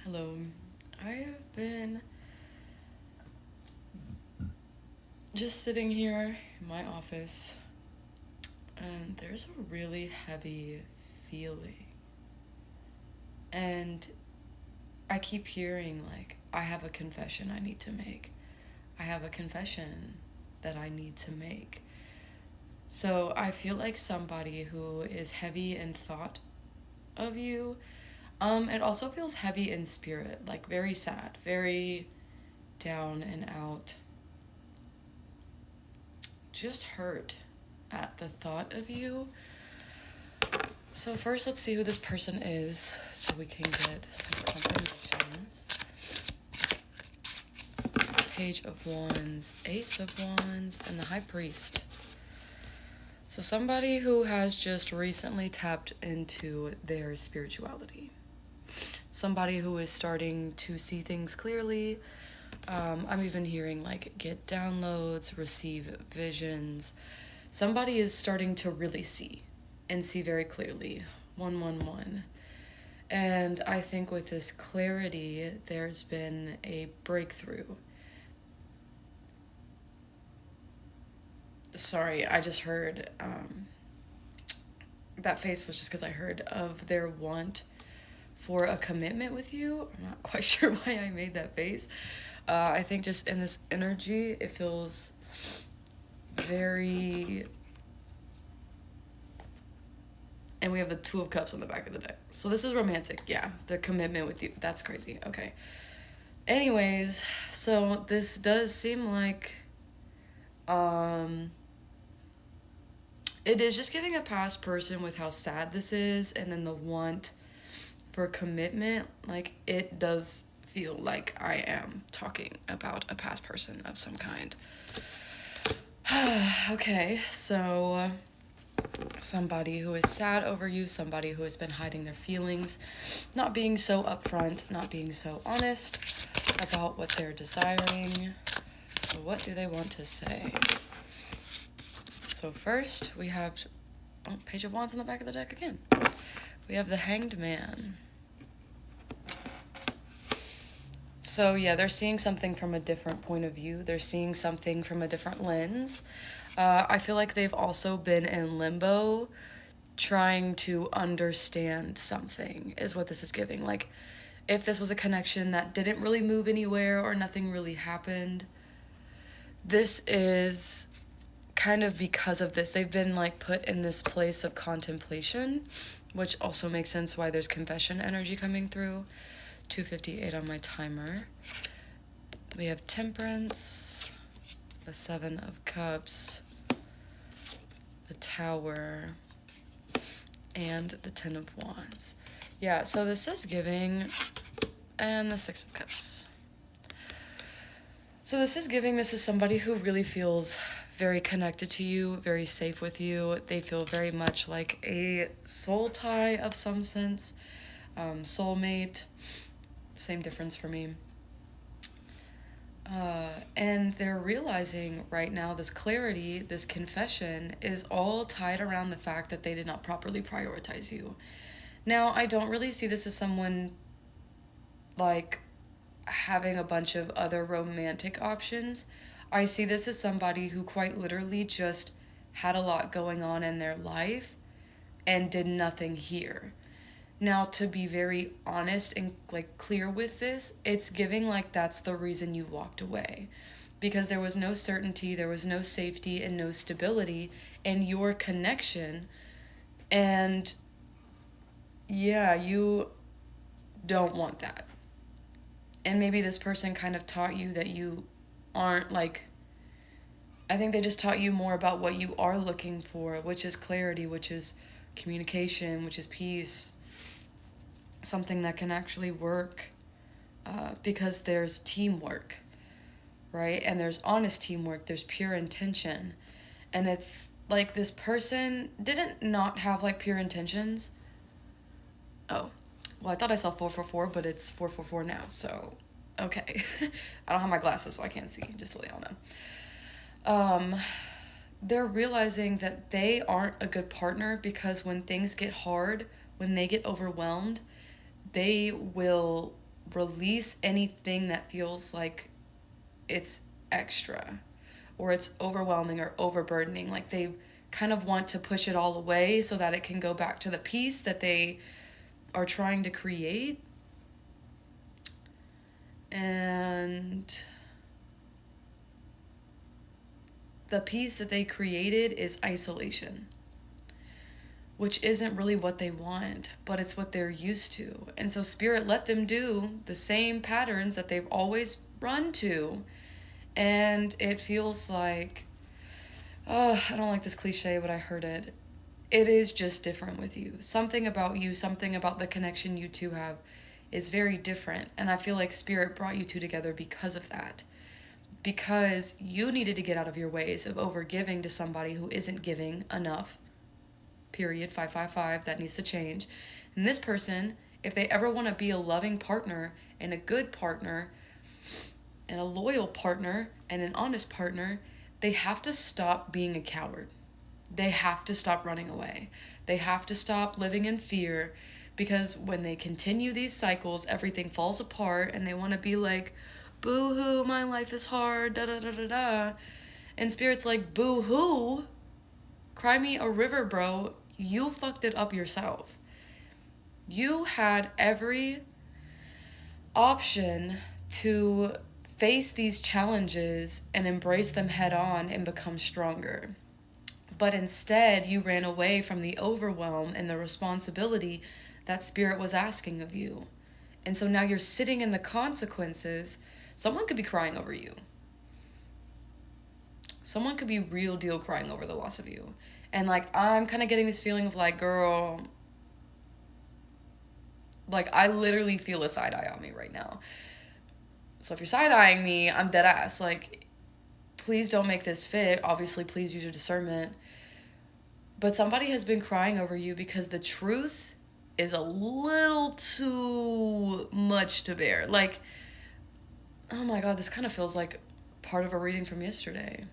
Hello. I have been just sitting here in my office, and there's a really heavy feeling. And I keep hearing, like, I have a confession I need to make. I have a confession that I need to make. So I feel like somebody who is heavy in thought of you. It also feels heavy in spirit, like very sad, very down and out, just hurt at the thought of you. So first, let's see who this person is so we can get some confirmations. Page of Wands, Ace of Wands, and the High Priest. So somebody who has just recently tapped into their spirituality. Somebody who is starting to see things clearly. I'm even hearing like get downloads, receive visions. Somebody is starting to really see and see very clearly. 111. And I think with this clarity, there's been a breakthrough. Sorry, I just heard that face was just because I heard of their want for a commitment with you. I'm not quite sure why I made that face. I think just in this energy, it feels very. And we have the Two of Cups on the back of the deck. So this is romantic. Yeah, the commitment with you. That's crazy. Okay. Anyways, so this does seem like it is just giving a past person with how sad this is, and then the want for commitment. Like, it does feel like I am talking about a past person of some kind. Okay, so somebody who is sad over you, somebody who has been hiding their feelings, not being so upfront, not being so honest about what they're desiring. So what do they want to say? So first we have Page of Wands on the back of the deck again. We have the Hanged Man. So yeah, they're seeing something from a different point of view. They're seeing something from a different lens. I feel like they've also been in limbo trying to understand something is what this is giving. Like, if this was a connection that didn't really move anywhere or nothing really happened, this is kind of because of this. They've been like put in this place of contemplation, which also makes sense why there's confession energy coming through. 2:58 on my timer. We have Temperance, the Seven of Cups, the Tower, and the Ten of Wands. Yeah, so this is giving, and the Six of Cups. So this is giving, this is somebody who really feels very connected to you, very safe with you. They feel very much like a soul tie of some sense, soulmate, same difference for me. And they're realizing right now this clarity, this confession is all tied around the fact that they did not properly prioritize you. Now, I don't really see this as someone like having a bunch of other romantic options. I see this as somebody who quite literally just had a lot going on in their life and did nothing here. Now, to be very honest and like clear with this, it's giving like that's the reason you walked away. Because there was no certainty, there was no safety, and no stability in your connection. And yeah, you don't want that. And maybe this person kind of taught you that you aren't like, I think they just taught you more about what you are looking for, which is clarity, which is communication, which is peace, something that can actually work, because there's teamwork, right? And there's honest teamwork, there's pure intention. And it's like this person didn't not have like pure intentions. Oh, well, I thought I saw 444, but it's 444 now, so okay. I don't have my glasses, so I can't see, just to let y'all know. They're realizing that they aren't a good partner because when things get hard, when they get overwhelmed, they will release anything that feels like it's extra or it's overwhelming or overburdening. Like they kind of want to push it all away so that it can go back to the peace that they are trying to create. And the peace that they created is isolation, which isn't really what they want, but it's what they're used to. And so Spirit let them do the same patterns that they've always run to. And it feels like, I don't like this cliche, but I heard it. It is just different with you. Something about you, something about the connection you two have is very different. And I feel like Spirit brought you two together because of that. Because you needed to get out of your ways of overgiving to somebody who isn't giving enough. Period. 555. That needs to change. And this person, if they ever want to be a loving partner and a good partner and a loyal partner and an honest partner, they have to stop being a coward. They have to stop running away. They have to stop living in fear, because when they continue these cycles, everything falls apart and they want to be like, boo-hoo, my life is hard, da-da-da-da-da. And Spirit's like, boo-hoo? Cry me a river, bro. You fucked it up yourself. You had every option to face these challenges and embrace them head on and become stronger. But instead, you ran away from the overwhelm and the responsibility that Spirit was asking of you. And so now you're sitting in the consequences. Someone could be crying over you. Someone could be real deal crying over the loss of you. And like, I'm kind of getting this feeling of like, girl, like I literally feel a side eye on me right now. So if you're side eyeing me, I'm dead ass. Like, please don't make this fit. Obviously, please use your discernment. But somebody has been crying over you because the truth is a little too much to bear. Like, oh my God, this kind of feels like part of a reading from yesterday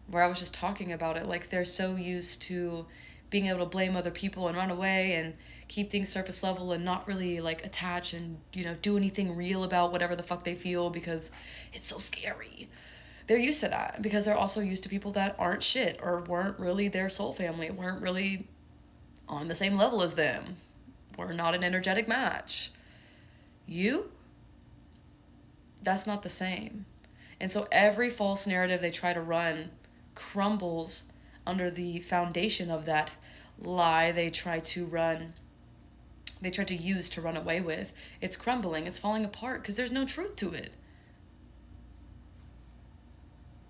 where I was just talking about it. Like, they're so used to being able to blame other people and run away and keep things surface level and not really like attach and, you know, do anything real about whatever the fuck they feel because it's so scary. They're used to that because they're also used to people that aren't shit or weren't really their soul family, weren't really on the same level as them, were not an energetic match. You? That's not the same. And so every false narrative they try to run crumbles under the foundation of that lie they try to use to run away with. It's crumbling, it's falling apart because there's no truth to it.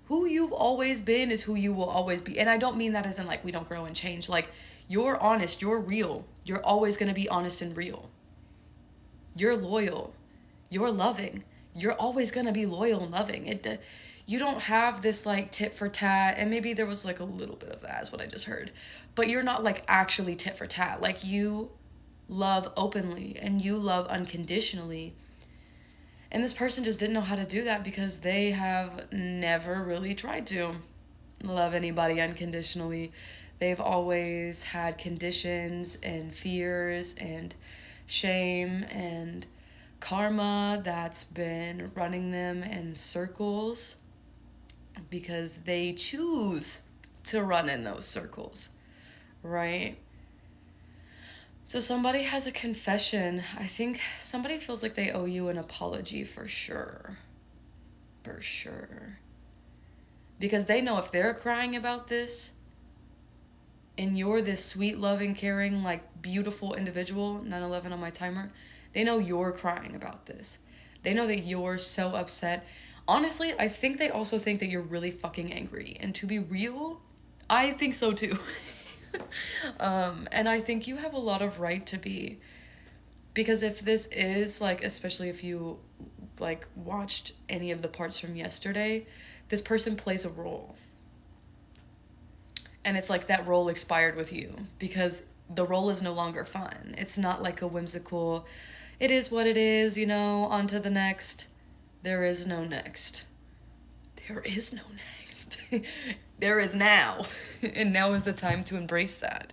Who you've always been is who you will always be. And I don't mean that as in like we don't grow and change. Like, you're honest, you're real. You're always going to be honest and real. You're loyal. You're loving. You're always going to be loyal and loving. You don't have this like tit for tat, and maybe there was like a little bit of that is what I just heard. But you're not like actually tit for tat. Like, you love openly and you love unconditionally. And this person just didn't know how to do that because they have never really tried to love anybody unconditionally. They've always had conditions and fears and shame and karma that's been running them in circles because they choose to run in those circles, right? So somebody has a confession. I think somebody feels like they owe you an apology for sure. For sure. Because they know if they're crying about this and you're this sweet, loving, caring, like beautiful individual, 9/11 on my timer, they know you're crying about this. They know that you're so upset. Honestly, I think they also think that you're really fucking angry. And to be real, I think so too. And I think you have a lot of right to be, because if this is like, especially if you like watched any of the parts from yesterday, this person plays a role, and it's like that role expired with you because the role is no longer fun. It's not like a whimsical, it is what it is, you know, on to the next. There is no next. There is no next. There is now. And now is the time to embrace that.